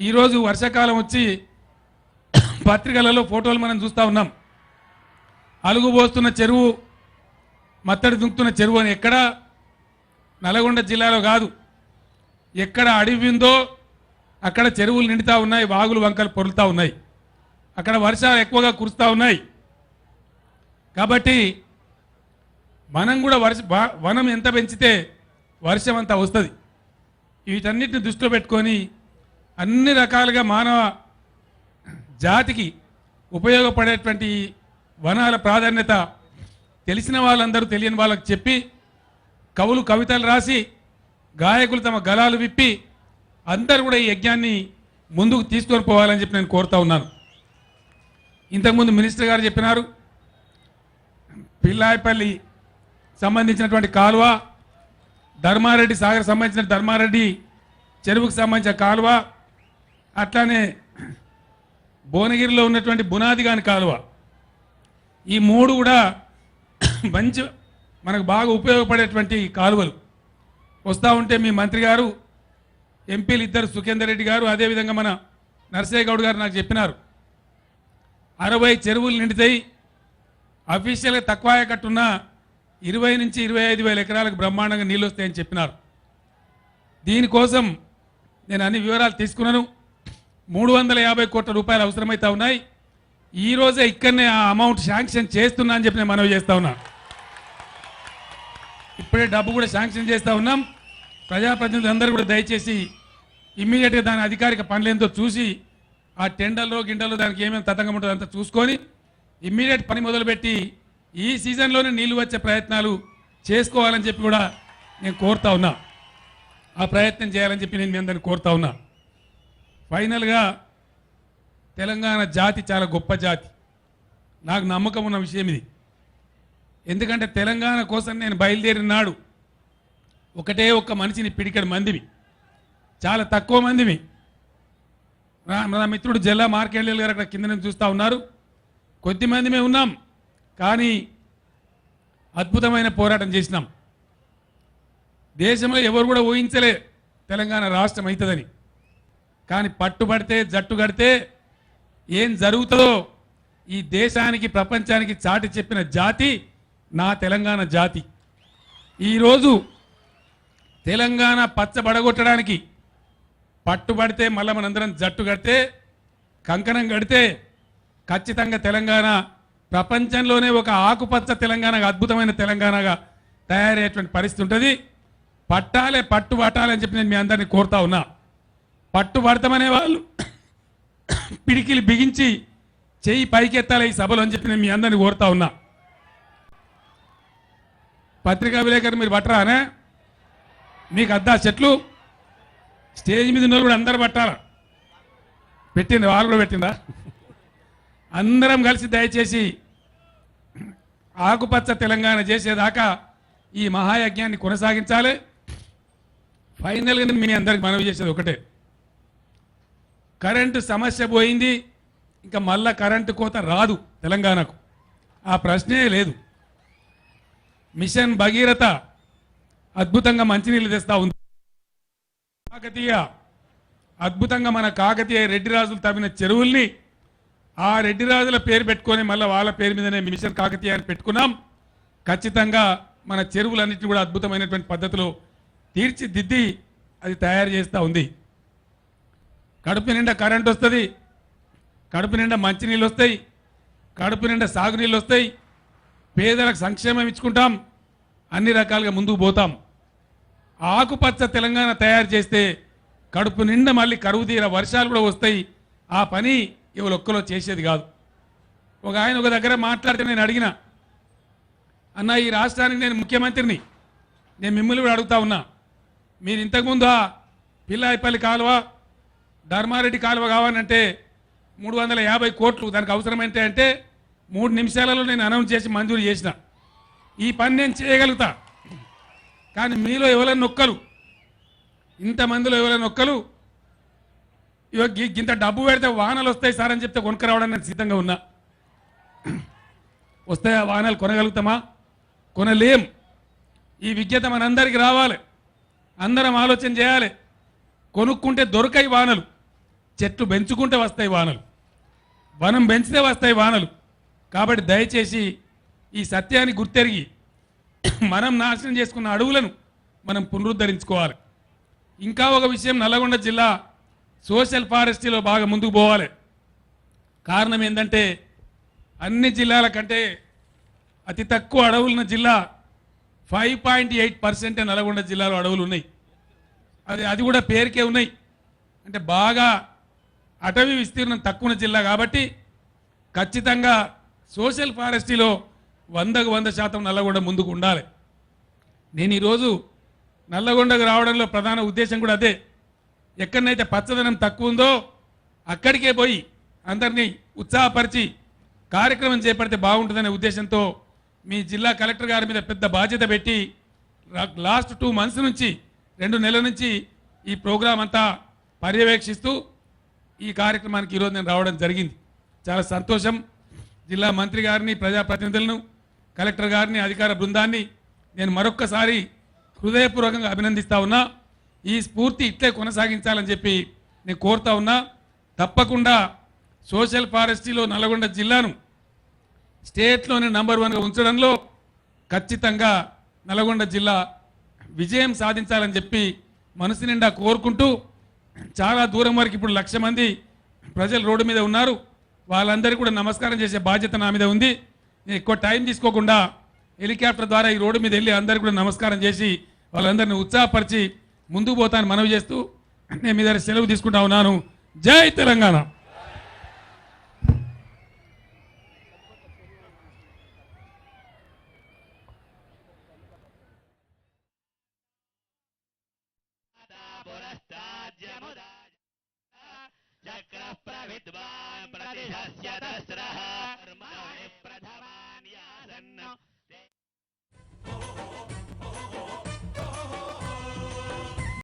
ఈరోజు వర్షాకాలం వచ్చి పత్రికలలో ఫోటోలు మనం చూస్తూ ఉన్నాం. అలుగుబోస్తున్న చెరువు, మత్తడి దుంకుతున్న చెరువు అని ఎక్కడ నల్గొండ జిల్లాలో కాదు, ఎక్కడ అడవి ఉందో అక్కడ చెరువులు నిండుతూ ఉన్నాయి, వాగులు వంకలు పొరులుతూ ఉన్నాయి, అక్కడ వర్షాలు ఎక్కువగా కురుస్తూ ఉన్నాయి. కాబట్టి మనం కూడా వనం ఎంత పెంచితే వర్షం అంతా వస్తుంది. వీటన్నిటిని దృష్టిలో పెట్టుకొని అన్ని రకాలుగా మానవ జాతికి ఉపయోగపడేటువంటి వనాల ప్రాధాన్యత తెలిసిన వాళ్ళందరూ తెలియని వాళ్ళకి చెప్పి, కవులు కవితలు రాసి, గాయకులు తమ గళాలు విప్పి అందరూ కూడా ఈ యజ్ఞాన్ని ముందుకు తీసుకొని పోవాలని చెప్పి నేను కోరుతా ఉన్నాను. ఇంతకుముందు మినిస్టర్ గారు చెప్పినారు, పిల్లాయపల్లి సంబంధించినటువంటి కాలువ, ధర్మారెడ్డి సాగర్ సంబంధించిన ధర్మారెడ్డి చెరువుకు సంబంధించిన కాలువ, అట్లానే భువనగిరిలో ఉన్నటువంటి బునాదిగాని కాలువ, ఈ మూడు కూడా మంచి మనకు బాగా ఉపయోగపడేటువంటి కాలువలు. వస్తూ ఉంటే మీ మంత్రి గారు, ఎంపీలు ఇద్దరు, సుఖేందర్ రెడ్డి గారు, అదేవిధంగా మన నర్సయ్య గౌడ్ గారు నాకు చెప్పినారు, 60 చెరువులు నిండుతాయి, అఫీషియల్గా తక్కువ కట్టున్న 20 నుంచి 25 వేల ఎకరాలకు బ్రహ్మాండంగా నీళ్ళు వస్తాయని చెప్పినారు. దీనికోసం నేను అన్ని వివరాలు తీసుకున్నాను. 350 కోట్ల రూపాయలు అవసరమైతే ఉన్నాయి. ఈరోజే ఇక్కడనే ఆ అమౌంట్ శాంక్షన్ చేస్తున్నా అని చెప్పి నేను మనవి చేస్తా ఉన్నా. ఇప్పుడే డబ్బు కూడా శాంక్షన్ చేస్తూ ఉన్నాం. ప్రజాప్రతినిధులు అందరూ కూడా దయచేసి ఇమ్మీడియట్గా దాని అధికారిక పనులేంతో చూసి, ఆ టెండర్లో గిండల్లో దానికి ఏమేమి తతంగం ఉంటుందో అంతా చూసుకొని ఇమ్మీడియట్ పని మొదలుపెట్టి ఈ సీజన్లోనే నీళ్లు వచ్చే ప్రయత్నాలు చేసుకోవాలని చెప్పి కూడా నేను కోరుతా ఉన్నా. ఆ ప్రయత్నం చేయాలని చెప్పి నేను మీ అందరిని కోరుతా ఉన్నా. ఫైనల్గా తెలంగాణ జాతి చాలా గొప్ప జాతి, నాకు నమ్మకం ఉన్న విషయం ఇది. ఎందుకంటే తెలంగాణ కోసం నేను బయలుదేరిన నాడు ఒకటే ఒక్క మనిషిని పిడికడి మందివి, చాలా తక్కువ మందివి. నా మిత్రుడు జల్లా మార్కెళ్ళి గారు అక్కడ కింద నుంచి చూస్తూ ఉన్నారు. కొద్ది మందిమే ఉన్నాం, కానీ అద్భుతమైన పోరాటం చేసినాం. దేశంలో ఎవరు కూడా ఊహించలే తెలంగాణ రాష్ట్రం అవుతుందని. కానీ పట్టుబడితే, జట్టు కడితే ఏం జరుగుతుందో ఈ దేశానికి, ప్రపంచానికి చాటి చెప్పిన జాతి నా తెలంగాణ జాతి. ఈరోజు తెలంగాణ పచ్చబడగొట్టడానికి పట్టుబడితే, మళ్ళీ మనందరం జట్టు కడితే, కంకణం కడితే ఖచ్చితంగా తెలంగాణ ప్రపంచంలోనే ఒక ఆకుపచ్చ తెలంగాణ, అద్భుతమైన తెలంగాణగా తయారయ్యేటువంటి పరిస్థితి ఉంటుంది. పట్టాలే, పట్టు పట్టాలి అని చెప్పి నేను మీ అందరినీ కోరుతా ఉన్నా. పట్టుబడతామనే వాళ్ళు పిడికిలు బిగించి చెయ్యి పైకెత్తాలి ఈ సభలో అని చెప్పి నేను మీ అందరినీ కోరుతా ఉన్నా. పత్రికా విలేకరు మీరు పట్టరానే? మీకు అద్దా చెట్లు స్టేజ్ మీద ఉన్న కూడా అందరు పట్టాల. పెట్టింది, వాళ్ళు కూడా పెట్టిందా? అందరం కలిసి దయచేసి ఆకుపచ్చ తెలంగాణ చేసేదాకా ఈ మహాయజ్ఞాన్ని కొనసాగించాలి. ఫైనల్గా మీ అందరికి మనవి చేసేది ఒకటే, కరెంటు సమస్య పోయింది, ఇంకా మళ్ళా కరెంటు కోత రాదు తెలంగాణకు, ఆ ప్రశ్నే లేదు. మిషన్ భగీరథ అద్భుతంగా మంచినీళ్ళు తెస్తా ఉంది. కాకతీయ అద్భుతంగా మన కాకతీయ రెడ్డి రాజులు తవ్విన చెరువుల్ని ఆ రెడ్డి రాజుల పేరు పెట్టుకొని మళ్ళీ వాళ్ళ పేరు మీదనే మిషన్ కాకతీయ అని పెట్టుకున్నాం. ఖచ్చితంగా మన చెరువులన్నింటినీ కూడా అద్భుతమైనటువంటి పద్ధతిలో తీర్చిదిద్ది అది తయారు చేస్తూ ఉంది. కడుపు నిండా కరెంట్ వస్తుంది, కడుపు నిండా మంచినీళ్ళు వస్తాయి, కడుపు నిండా సాగునీళ్ళు వస్తాయి, పేదలకు సంక్షేమం ఇచ్చుకుంటాం, అన్ని రకాలుగా ముందుకు పోతాం. ఆకుపచ్చ తెలంగాణ తయారు చేస్తే కడుపు నిండా మళ్ళీ కరువు తీర వర్షాలు కూడా వస్తాయి. ఆ పని ఎవరు ఒక్కలో చేసేది కాదు. ఒక ఆయన ఒక దగ్గర మాట్లాడితే నేను అడిగిన, అన్న ఈ రాష్ట్రానికి నేను ముఖ్యమంత్రిని, నేను మిమ్మల్ని కూడా అడుగుతా ఉన్నా, మీరు ఇంతకుముందు ఆ పిల్లాయిపల్లి కాలువ, ధర్మారెడ్డి కాలువ కావాలంటే 350 కోట్లు దానికి అవసరమైతే అంటే 3 నిమిషాలలో నేను అనౌన్స్ చేసి మంజూరు చేసిన. ఈ పని నేను చేయగలుగుతా. కానీ మీలో ఎవరైనా నొక్కలు, ఇంతమందిలో ఎవరైనా నొక్కలు ఇంత డబ్బు పెడితే వాహనాలు వస్తాయి సార్ అని చెప్తే కొనుక్కరావడానికి నేను సిద్ధంగా ఉన్నా. వస్తాయా వాహనాలు? కొనగలుగుతామా? కొనలేం. ఈ విజ్ఞత మనందరికీ రావాలి, అందరం ఆలోచన చేయాలి. కొనుక్కుంటే దొరకాయి వాహనాలు, చెట్లు పెంచుకుంటే వస్తాయి వానలు, వనం పెంచితే వస్తాయి వానలు. కాబట్టి దయచేసి ఈ సత్యాన్ని గుర్తెరిగి మనం నాశనం చేసుకున్న అడవులను మనం పునరుద్ధరించుకోవాలి. ఇంకా ఒక విషయం, నల్లగొండ జిల్లా సోషల్ ఫారెస్ట్రీలో బాగా ముందుకు పోవాలి. కారణం ఏంటంటే అన్ని జిల్లాల కంటే అతి తక్కువ అడవులున్న జిల్లా 5.8% నల్గొండ జిల్లాలో అడవులు ఉన్నాయి. అది కూడా పేరుకే ఉన్నాయి. అంటే బాగా అటవీ విస్తీర్ణం తక్కువ జిల్లా కాబట్టి ఖచ్చితంగా సోషల్ ఫారెస్ట్రీలో 100% నల్లగొండ ముందుకు ఉండాలి. నేను ఈరోజు నల్లగొండకు రావడంలో ప్రధాన ఉద్దేశం కూడా అదే. ఎక్కడనైతే పచ్చదనం తక్కువ ఉందో అక్కడికే పోయి అందరినీ ఉత్సాహపరిచి కార్యక్రమం చేపడితే బాగుంటుందనే ఉద్దేశంతో మీ జిల్లా కలెక్టర్ గారి మీద పెద్ద బాధ్యత పెట్టి లాస్ట్ 2 months నుంచి 2 నెలల నుంచి ఈ ప్రోగ్రాం అంతా పర్యవేక్షిస్తూ ఈ కార్యక్రమానికి ఈరోజు నేను రావడం జరిగింది. చాలా సంతోషం. జిల్లా మంత్రి గారిని, ప్రజాప్రతినిధులను, కలెక్టర్ గారిని, అధికార బృందాన్ని నేను మరొక్కసారి హృదయపూర్వకంగా అభినందిస్తా ఉన్నా. ఈ స్ఫూర్తి ఇట్లే కొనసాగించాలని చెప్పి నేను కోరుతా ఉన్నా. తప్పకుండా సోషల్ ఫారెస్ట్రీలో నల్గొండ జిల్లాను స్టేట్లోనే నంబర్ 1గా ఉంచడంలో ఖచ్చితంగా నల్గొండ జిల్లా విజయం సాధించాలని చెప్పి మనసు నిండా కోరుకుంటూ, చాలా దూరం వరకు ఇప్పుడు 1,00,000 మంది ప్రజలు రోడ్డు మీద ఉన్నారు. వాళ్ళందరికీ కూడా నమస్కారం చేసే బాధ్యత నా మీద ఉంది. నేను ఎక్కువ టైం తీసుకోకుండా హెలికాప్టర్ ద్వారా ఈ రోడ్డు మీద వెళ్ళి అందరికీ కూడా నమస్కారం చేసి వాళ్ళందరినీ ఉత్సాహపరిచి ముందుకు పోతాను మనవి చేస్తూ నేను మీ దగ్గర సెలవు తీసుకుంటా ఉన్నాను. జై తెలంగాణ. చక్ర ప్రవిద్వాన్ ప్రతిశస్య దస్రః